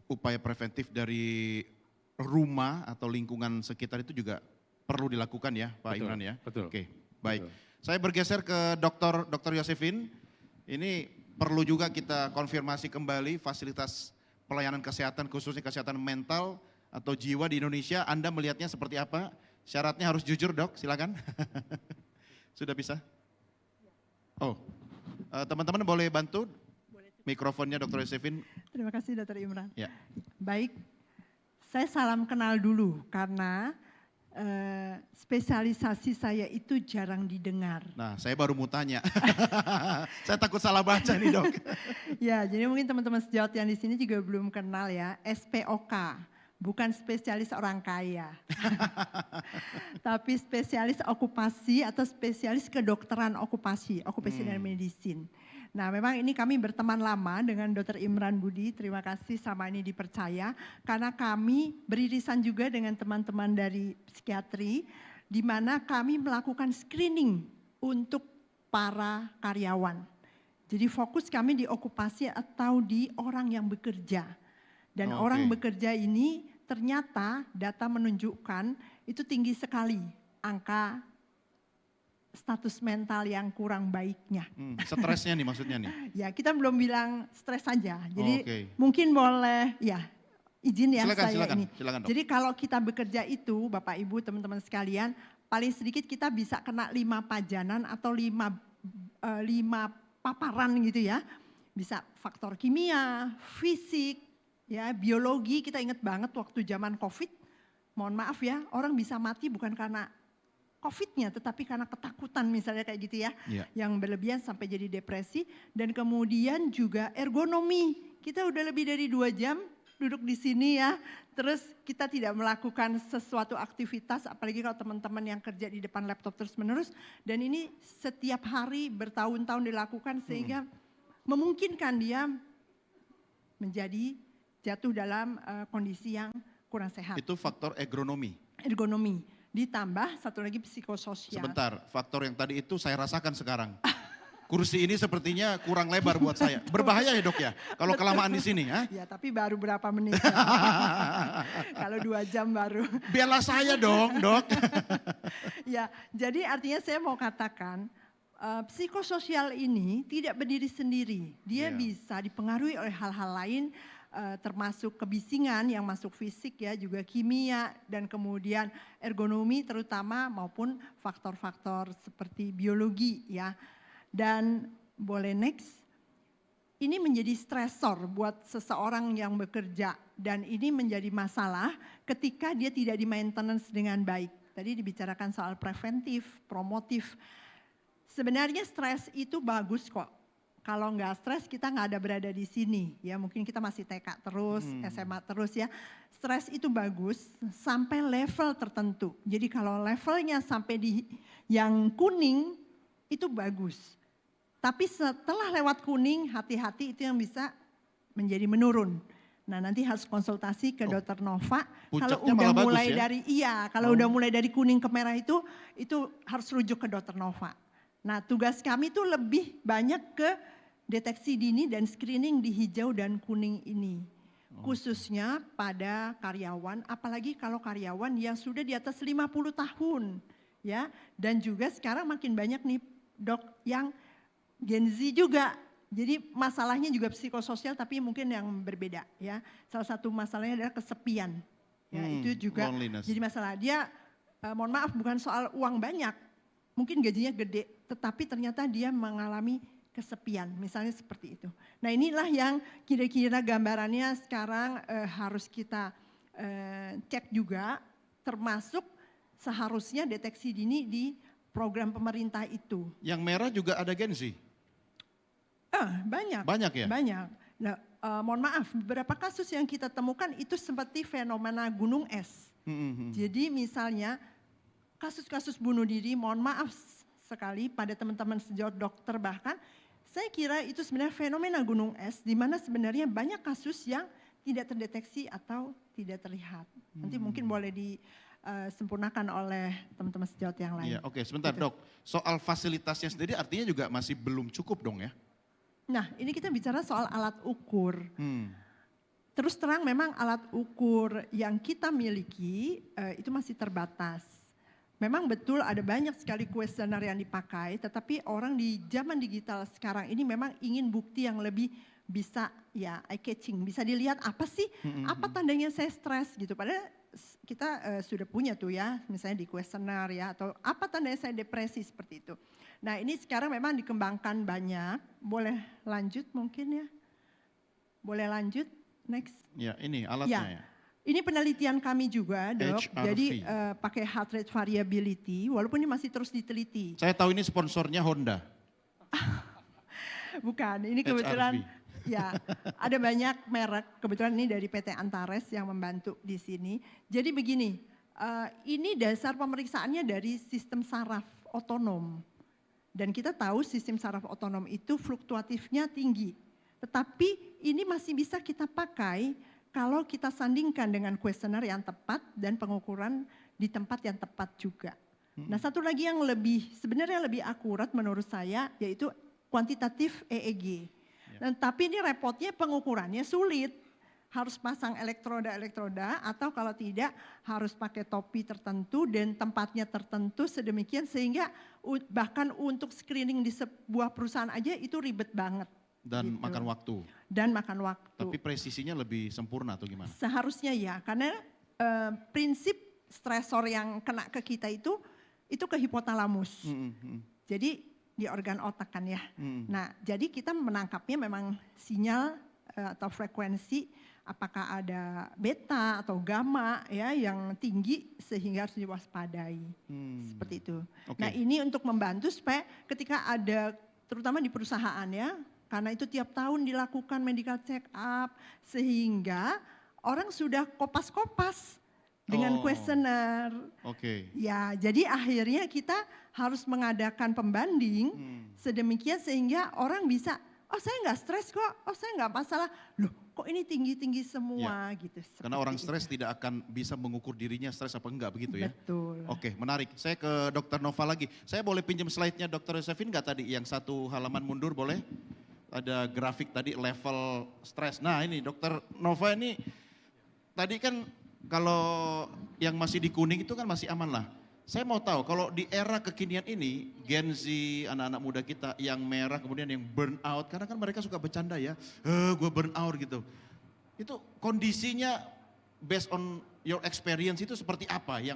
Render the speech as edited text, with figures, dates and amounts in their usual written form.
upaya preventif dari rumah atau lingkungan sekitar itu juga perlu dilakukan ya Pak Betul, Imran ya? betul. Oke, baik. Betul. Saya bergeser ke Dr. Yosefin. Ini perlu juga kita konfirmasi kembali fasilitas pelayanan kesehatan khususnya kesehatan mental atau jiwa di Indonesia. Anda melihatnya seperti apa? Syaratnya harus jujur Dok, silakan. Sudah bisa? Oh, teman-teman boleh bantu mikrofonnya Dr. Yosefin. Terima kasih Dr. Imran. Ya. Baik, saya salam kenal dulu karena spesialisasi saya itu jarang didengar. Nah, saya baru mau tanya. Saya takut salah baca nih Dok. Ya, jadi mungkin teman-teman sejawat yang di sini juga belum kenal ya, SPOK, bukan spesialis orang kaya. Tapi spesialis okupasi atau spesialis kedokteran okupasi, occupational medicine. Nah memang ini kami berteman lama dengan Dr. Imran Budi, terima kasih sama ini dipercaya. Karena kami beririsan juga dengan teman-teman dari psikiatri, di mana kami melakukan screening untuk para karyawan. Jadi fokus kami di okupasi atau di orang yang bekerja. Dan orang bekerja ini ternyata data menunjukkan itu tinggi sekali angka status mental yang kurang baiknya. Stresnya nih maksudnya nih? Ya kita belum bilang stres saja, jadi mungkin boleh ya izin ya silakan, ini. Silakan, Dok. Jadi kalau kita bekerja itu Bapak Ibu teman-teman sekalian, paling sedikit kita bisa kena 5 pajanan atau 5 paparan gitu ya. Bisa faktor kimia, fisik, ya biologi. Kita ingat banget waktu zaman COVID, mohon maaf ya, orang bisa mati bukan karena COVID-nya, tetapi karena ketakutan misalnya kayak gitu ya, yang berlebihan sampai jadi depresi. Dan kemudian juga ergonomi, kita udah lebih dari 2 jam duduk di sini ya, terus kita tidak melakukan sesuatu aktivitas, apalagi kalau teman-teman yang kerja di depan laptop terus menerus. Dan ini setiap hari bertahun-tahun dilakukan sehingga memungkinkan dia menjadi jatuh dalam kondisi yang kurang sehat. Itu faktor ergonomi. Ergonomi. Ditambah satu lagi psikososial. Sebentar, faktor yang tadi itu saya rasakan sekarang. Kursi ini sepertinya kurang lebar buat saya. Berbahaya ya Dok ya, kalau kelamaan di sini. Ya tapi baru berapa menit ya. Kalau 2 jam baru. Biarlah saya dong Dok. Ya, jadi artinya saya mau katakan, psikososial ini tidak berdiri sendiri. Dia bisa dipengaruhi oleh hal-hal lain, termasuk kebisingan yang masuk fisik ya, juga kimia dan kemudian ergonomi terutama maupun faktor-faktor seperti biologi ya. Dan boleh next, ini menjadi stresor buat seseorang yang bekerja dan ini menjadi masalah ketika dia tidak di maintenance dengan baik. Tadi dibicarakan soal preventif, promotif. Sebenarnya stres itu bagus kok. Kalau nggak stres kita nggak ada berada di sini ya, mungkin kita masih TK terus, SMA terus ya. Stres itu bagus sampai level tertentu. Jadi kalau levelnya sampai di yang kuning itu bagus. Tapi setelah lewat kuning hati-hati itu yang bisa menjadi menurun. Nah nanti harus konsultasi ke Dr. Nova. Kalau udah mulai dari kalau udah mulai dari kuning ke merah itu harus rujuk ke Dr. Nova. Nah tugas kami itu lebih banyak ke deteksi dini dan screening di hijau dan kuning ini. Khususnya pada karyawan, apalagi kalau karyawan yang sudah di atas 50 tahun. Ya, dan juga sekarang makin banyak nih Dok yang Gen Z juga. Jadi masalahnya juga psikososial tapi mungkin yang berbeda ya. Salah satu masalahnya adalah kesepian. Ya, itu juga jadi masalah. Dia mohon maaf bukan soal uang banyak. Mungkin gajinya gede, tetapi ternyata dia mengalami kesepian, misalnya seperti itu. Nah inilah yang kira-kira gambarannya sekarang harus kita cek juga, termasuk seharusnya deteksi dini di program pemerintah itu. Yang merah juga ada Gen Z? Banyak. Banyak ya? Banyak. Nah, mohon maaf, beberapa kasus yang kita temukan itu seperti fenomena gunung es. Jadi misalnya kasus-kasus bunuh diri, mohon maaf sekali pada teman-teman sejawat dokter bahkan, saya kira itu sebenarnya fenomena gunung es di mana sebenarnya banyak kasus yang tidak terdeteksi atau tidak terlihat. Nanti mungkin boleh disempurnakan oleh teman-teman sejawat yang lain. Iya, oke, sebentar gitu. Dok. Soal fasilitasnya sendiri artinya juga masih belum cukup dong ya? Nah ini kita bicara soal alat ukur. terus terang memang alat ukur yang kita miliki itu masih terbatas. Memang betul ada banyak sekali kuesioner yang dipakai, tetapi orang di zaman digital sekarang ini memang ingin bukti yang lebih bisa ya eye catching, bisa dilihat apa sih, apa tandanya saya stres gitu. Padahal kita sudah punya tuh ya, misalnya di kuesioner ya, atau apa tandanya saya depresi seperti itu. Nah ini sekarang memang dikembangkan banyak, boleh lanjut mungkin ya, boleh lanjut, next. Ya ini alatnya ya. Ini penelitian kami juga, Dok. HRV. Jadi pakai heart rate variability, walaupun ini masih terus diteliti. Saya tahu ini sponsornya Honda. Bukan, ini kebetulan ya ada banyak merek. Kebetulan ini dari PT Antares yang membantu di sini. Jadi begini, ini dasar pemeriksaannya dari sistem saraf otonom. Dan kita tahu sistem saraf otonom itu fluktuatifnya tinggi. Tetapi ini masih bisa kita pakai kalau kita sandingkan dengan kuesioner yang tepat dan pengukuran di tempat yang tepat juga. Nah satu lagi yang sebenarnya lebih akurat menurut saya yaitu kuantitatif EEG. Dan tapi ini repotnya pengukurannya sulit. Harus pasang elektroda atau kalau tidak harus pakai topi tertentu dan tempatnya tertentu sedemikian sehingga bahkan untuk screening di sebuah perusahaan aja itu ribet banget. Dan gitu. makan waktu. Dan makan waktu. Tapi presisinya lebih sempurna atau gimana? Seharusnya ya, karena prinsip stresor yang kena ke kita itu ke hipotalamus. Jadi di organ otak kan ya. Nah jadi kita menangkapnya memang sinyal atau frekuensi apakah ada beta atau gamma ya yang tinggi sehingga harus diwaspadai. Seperti itu. Okay. Nah ini untuk membantu supaya ketika ada terutama di perusahaan ya, karena itu tiap tahun dilakukan medical check up sehingga orang sudah kopas-kopas dengan kuesioner. Oke. Ya, jadi akhirnya kita harus mengadakan pembanding sedemikian sehingga orang bisa, oh saya nggak stres kok, oh saya nggak masalah. Loh, kok ini tinggi-tinggi semua ya. gitu. Karena orang stres tidak akan bisa mengukur dirinya stres apa enggak begitu ya. Betul. Oke, menarik. Saya ke Dr. Nova lagi. Saya boleh pinjam slide-nya Dr. Yosefin nggak tadi yang satu halaman mundur boleh? Ada grafik tadi level stres. Nah ini Dr. Nova ini tadi kan kalau yang masih di kuning itu kan masih aman lah. Saya mau tahu kalau di era kekinian ini Gen Z, anak-anak muda kita yang merah kemudian yang burn out. Karena kan mereka suka bercanda ya, gue burn out gitu. Itu kondisinya based on your experience itu seperti apa yang